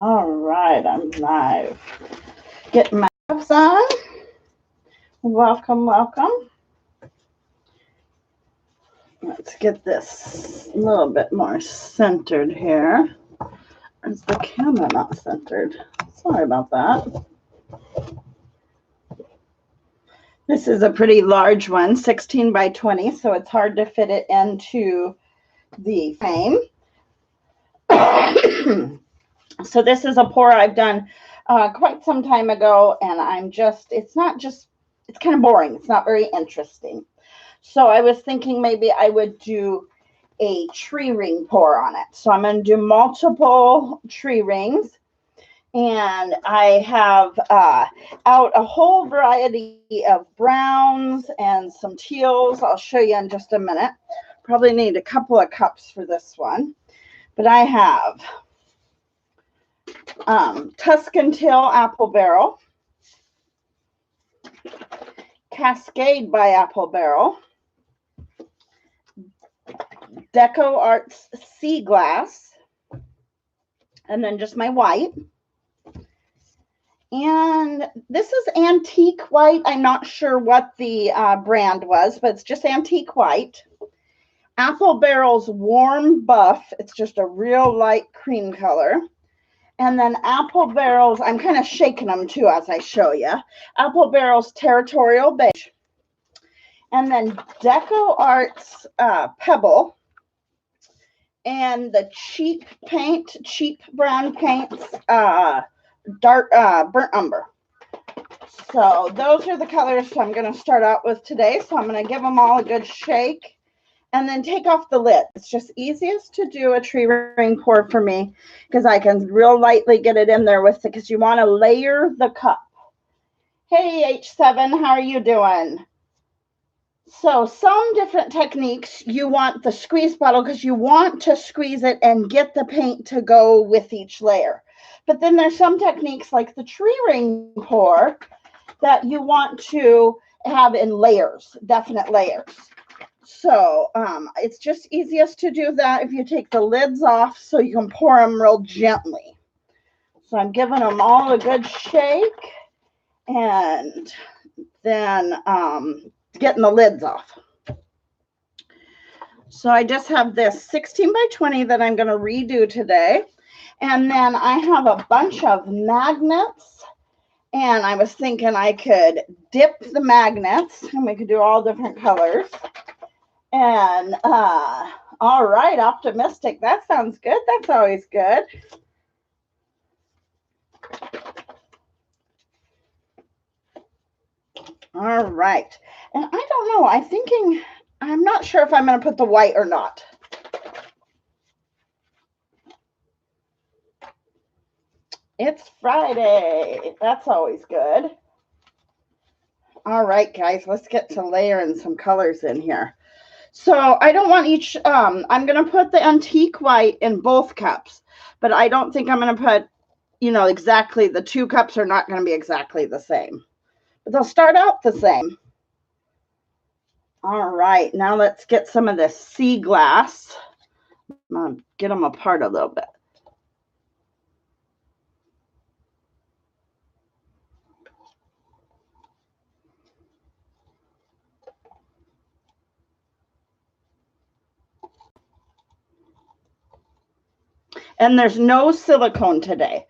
All right, I'm live. Get my gloves on. Welcome, welcome. Let's get this a little bit more centered here. Is the camera not centered? Sorry about that. This is a pretty large one, 16 by 20, so it's hard to fit it into the frame. So this is a pour I've done quite some time ago, and it's kind of boring. It's not very interesting. So I was thinking maybe I would do a tree ring pour on it. So I'm going to do multiple tree rings. And I have out a whole variety of browns and some teals. I'll show you in just a minute. Probably need a couple of cups for this one. But I have Tuscan Teal Apple Barrel, Cascade by Apple Barrel, Deco Arts Sea Glass, and then just my white. And this is Antique White. I'm not sure what the brand was, but it's just Antique White. Apple Barrel's Warm Buff. It's just a real light cream color. And then Apple Barrel's, I'm kind of shaking them too as I show you. Apple Barrel's Territorial Beige. And then Deco Arts Pebble. And the cheap brown paints, dark burnt umber. So those are the colors I'm going to start out with today. So I'm going to give them all a good shake and then take off the lid. It's just easiest to do a tree ring pour for me because I can real lightly get it in there with it, because you want to layer the cup. Hey H7, how are you doing? So some different techniques, you want the squeeze bottle because you want to squeeze it and get the paint to go with each layer. But then there's some techniques like the tree ring pour that you want to have in layers, definite layers. So it's just easiest to do that if you take the lids off so you can pour them real gently. So I'm giving them all a good shake and then getting the lids off. So I just have this 16 by 20 that I'm going to redo today. And then I have a bunch of magnets, and I was thinking I could dip the magnets and we could do all different colors. And all right, optimistic. That sounds good. That's always good. All right. And I don't know. I'm not sure if I'm going to put the white or not. It's Friday. That's always good. All right, guys, let's get to layering some colors in here. So I don't want each, I'm going to put the Antique White in both cups, but I don't think I'm going to put, exactly, the two cups are not going to be exactly the same, but they'll start out the same. All right, now let's get some of this sea glass. I'll get them apart a little bit. And there's no silicone today.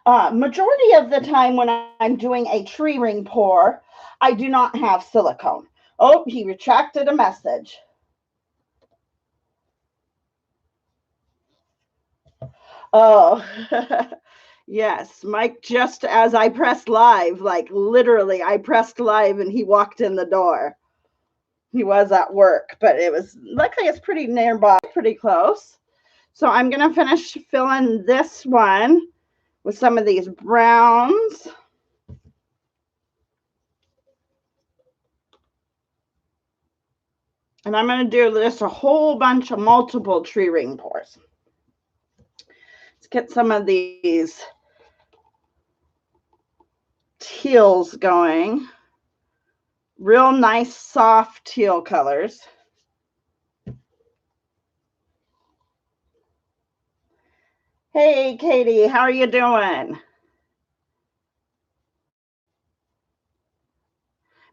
Majority of the time when I'm doing a tree ring pour, I do not have silicone. Oh, he retracted a message. Oh, yes, Mike, just as I pressed live, like literally I pressed live and he walked in the door. He was at work, but it was, luckily it's pretty nearby, pretty close. So I'm going to finish filling this one with some of these browns. And I'm going to do this a whole bunch of multiple tree ring pours. Let's get some of these teals going. Real nice soft teal colors. Hey, Katie, how are you doing?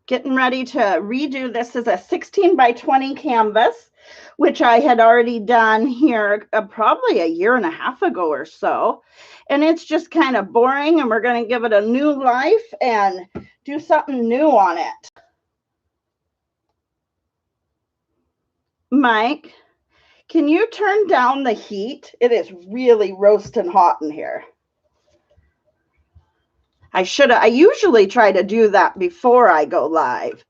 Getting ready to redo this as a 16 by 20 canvas, which I had already done here probably a year and a half ago or so. And it's just kind of boring, and we're going to give it a new life and do something new on it. Mike, can you turn down the heat? It is really roasting hot in here. I usually try to do that before I go live,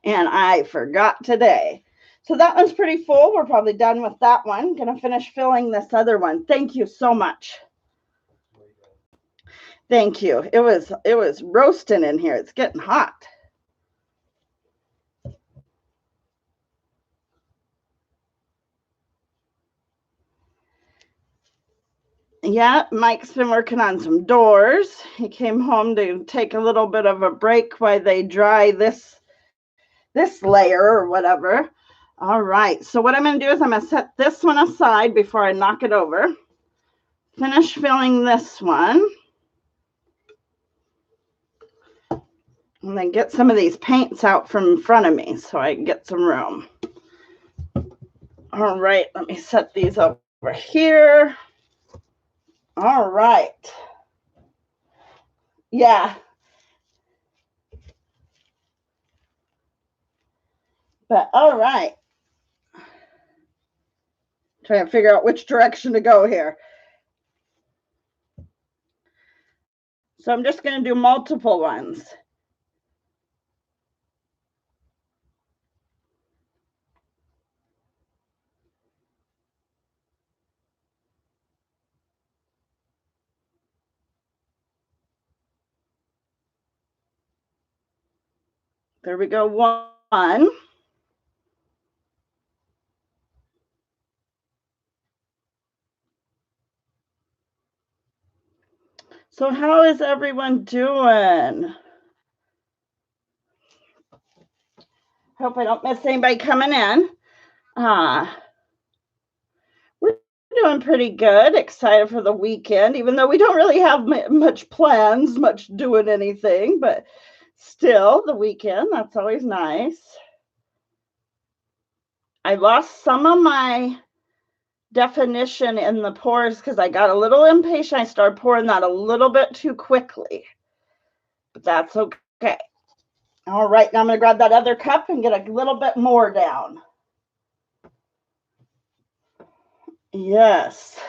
and I forgot today. So that one's pretty full. We're probably done with that one. Gonna finish filling this other one. Thank you so much. Thank you. It was roasting in here. It's getting hot. Yeah, Mike's been working on some doors. He came home to take a little bit of a break while they dry this layer or whatever. All right, so what I'm going to do is I'm going to set this one aside before I knock it over. Finish filling this one. And then get some of these paints out from in front of me so I can get some room. All right, let me set these over here. All right. Yeah. But all right. Trying to figure out which direction to go here. So I'm just going to do multiple ones. There we go, one. So how is everyone doing? Hope I don't miss anybody coming in. We're doing pretty good. Excited for the weekend, even though we don't really have much plans, much doing anything, but still the weekend, that's always nice. I lost some of my definition in the pours because I got a little impatient. I started pouring that a little bit too quickly, but that's okay. All right, now I'm going to grab that other cup and get a little bit more down. Yes.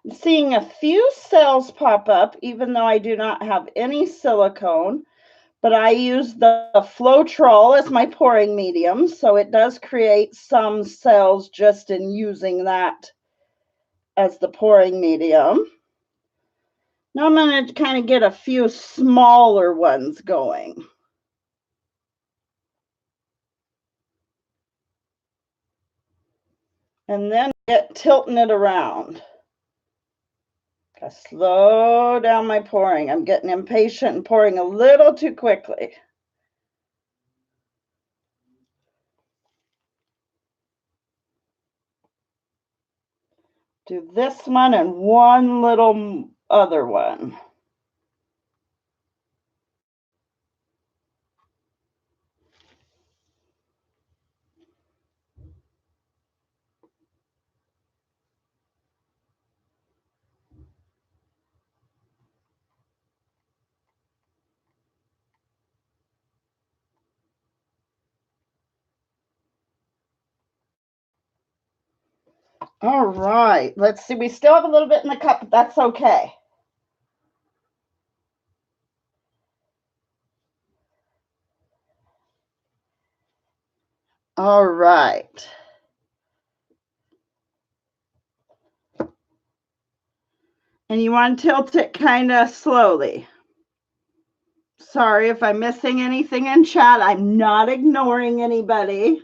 I'm seeing a few cells pop up, even though I do not have any silicone, but I use the Floetrol as my pouring medium, so it does create some cells just in using that as the pouring medium. Now I'm going to kind of get a few smaller ones going. And then get tilting it around. Gotta slow down my pouring. I'm getting impatient and pouring a little too quickly. Do this one and one little other one. All right, let's see. We still have a little bit in the cup, but that's okay. All right. And you want to tilt it kind of slowly. Sorry if I'm missing anything in chat. I'm not ignoring anybody.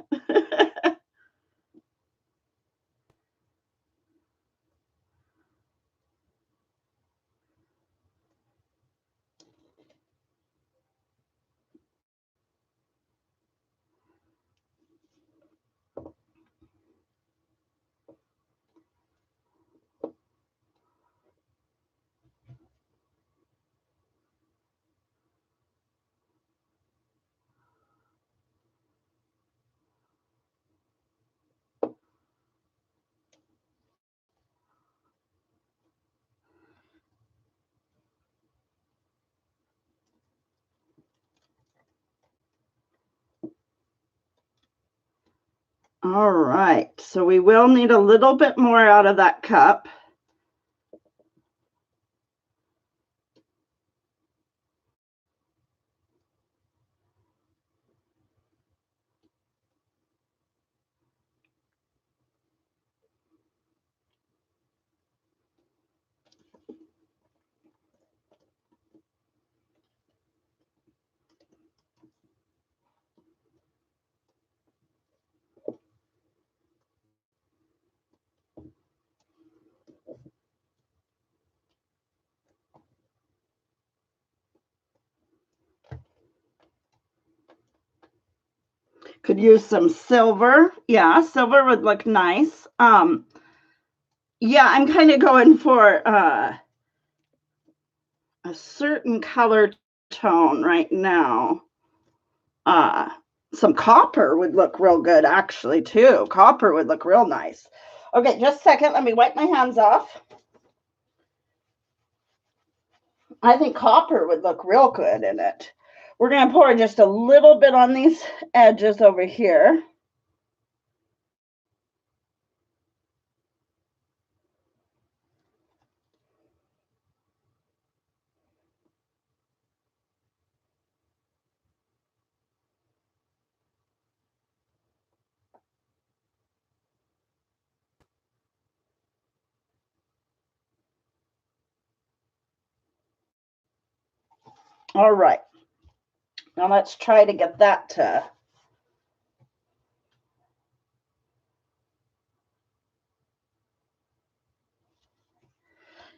All right, so we will need a little bit more out of that cup. Could use some silver. Yeah, silver would look nice. Yeah, I'm kind of going for a certain color tone right now. Some copper would look real good, actually, too. Copper would look real nice. Okay, just a second. Let me wipe my hands off. I think copper would look real good in it. We're going to pour just a little bit on these edges over here. All right. Now let's try to get that to...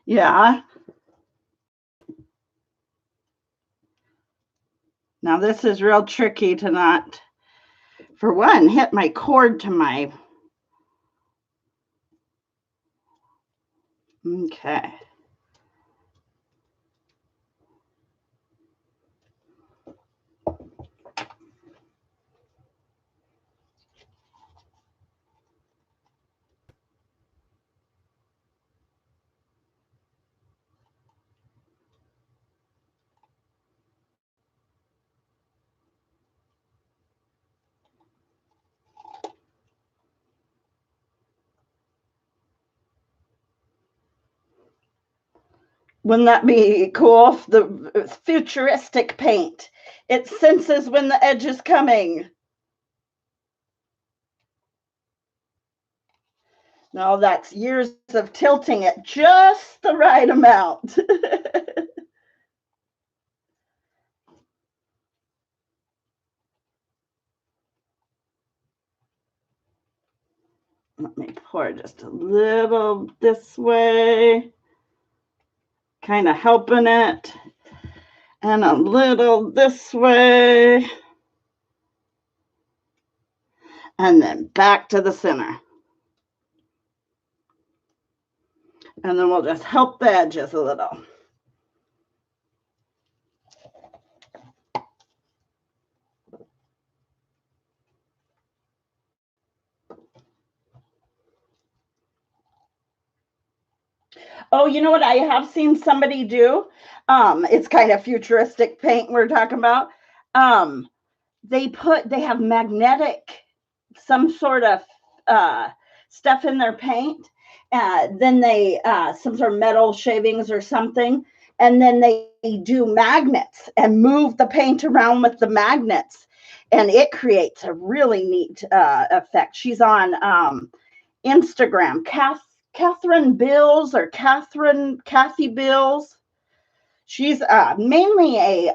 Yeah. Now this is real tricky to not, for one, hit my cord to my... Okay. Wouldn't that be cool? The futuristic paint. It senses when the edge is coming. No, that's years of tilting it just the right amount. Let me pour just a little this way, kind of helping it, and a little this way, and then back to the center. And then we'll just help the edges a little. Oh, you know what I have seen somebody do? It's kind of futuristic paint we're talking about. They have magnetic, some sort of stuff in their paint. Then they, some sort of metal shavings or something. And then they do magnets and move the paint around with the magnets. And it creates a really neat effect. She's on Instagram, Catherine Bills or Kathy Bills. She's mainly a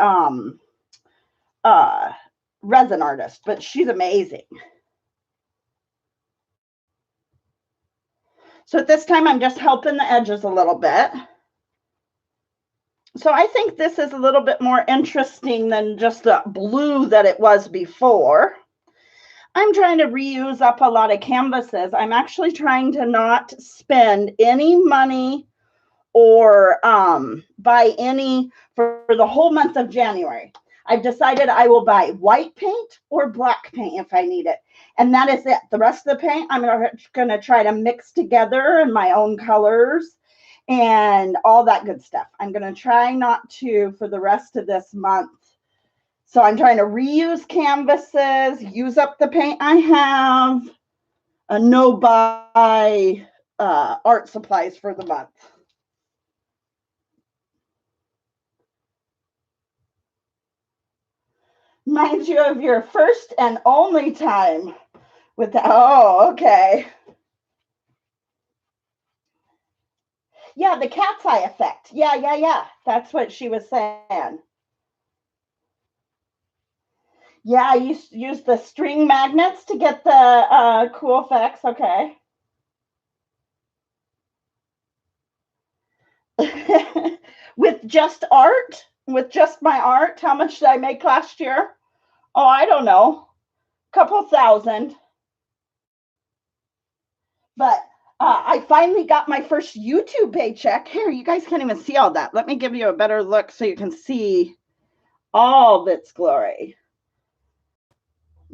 resin artist, but she's amazing. So at this time, I'm just helping the edges a little bit. So I think this is a little bit more interesting than just the blue that it was before. I'm trying to reuse up a lot of canvases. I'm actually trying to not spend any money or buy any for the whole month of January. I've decided I will buy white paint or black paint if I need it. And that is it. The rest of the paint, I'm going to try to mix together in my own colors and all that good stuff. I'm going to try not to for the rest of this month. So I'm trying to reuse canvases, use up the paint I have. a no buy art supplies for the month. Reminds you of your first and only time with the, oh, okay. Yeah, the cat's eye effect. Yeah. That's what she was saying. Yeah, I use the string magnets to get the cool effects. Okay. With just art, with just my art, how much did I make last year? Oh, I don't know, a couple thousand. But I finally got my first YouTube paycheck. Here, you guys can't even see all that. Let me give you a better look so you can see all of its glory.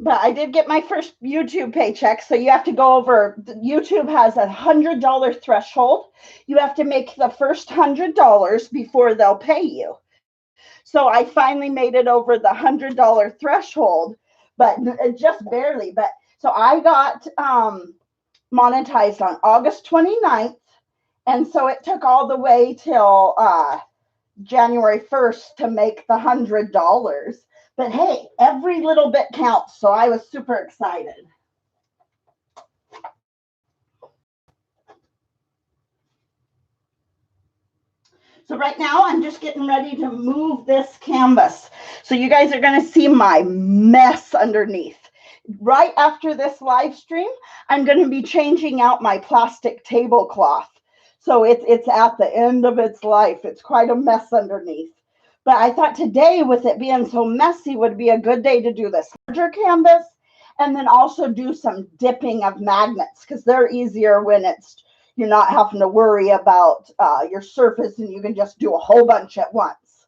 But I did get my first YouTube paycheck. So you have to go over, YouTube has $100 threshold. You have to make the first $100 before they'll pay you. So I finally made it over the $100 threshold, but just barely. But so I got monetized on August 29th. And so it took all the way till January 1st to make the $100. But hey, every little bit counts. So I was super excited. So right now I'm just getting ready to move this canvas. So you guys are going to see my mess underneath. Right after this live stream, I'm going to be changing out my plastic tablecloth. So it's at the end of its life. It's quite a mess underneath. But I thought today, with it being so messy, would be a good day to do this larger canvas and then also do some dipping of magnets because they're easier when you're not having to worry about your surface and you can just do a whole bunch at once.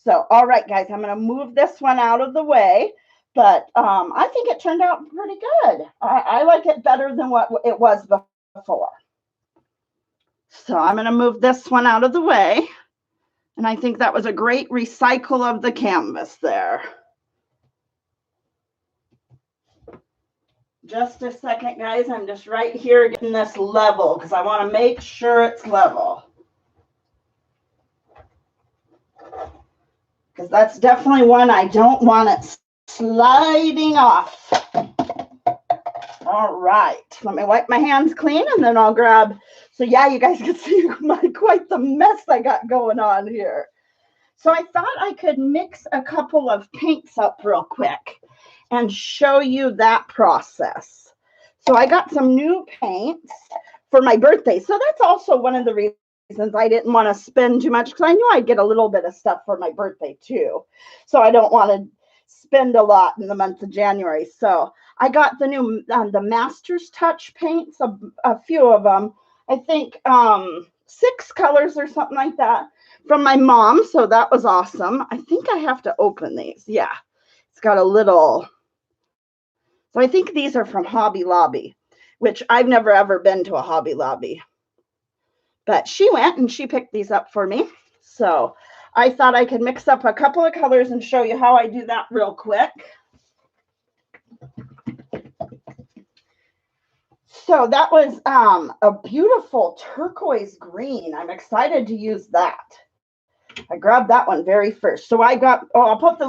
So, all right, guys, I'm going to move this one out of the way. But I think it turned out pretty good. I like it better than what it was before. So I'm going to move this one out of the way. And I think that was a great recycle of the canvas there. Just a second, guys. I'm just right here getting this level because I want to make sure it's level. Because that's definitely one I don't want it sliding off. All right, let me wipe my hands clean and then I'll grab. So yeah, you guys can see quite the mess I got going on here. So I thought I could mix a couple of paints up real quick and show you that process. So I got some new paints for my birthday. So that's also one of the reasons I didn't want to spend too much because I knew I'd get a little bit of stuff for my birthday too. So I don't want to spend a lot in the month of January. So I got the new the Master's Touch paints, a few of them. I think 6 colors or something like that from my mom. So that was awesome. I think I have to open these. Yeah, it's got a little. So I think these are from Hobby Lobby, which I've never ever been to a Hobby Lobby. But she went and she picked these up for me. So I thought I could mix up a couple of colors and show you how I do that real quick. So that was a beautiful turquoise green. I'm excited to use that. I grabbed that one very first. So I got, I'll put the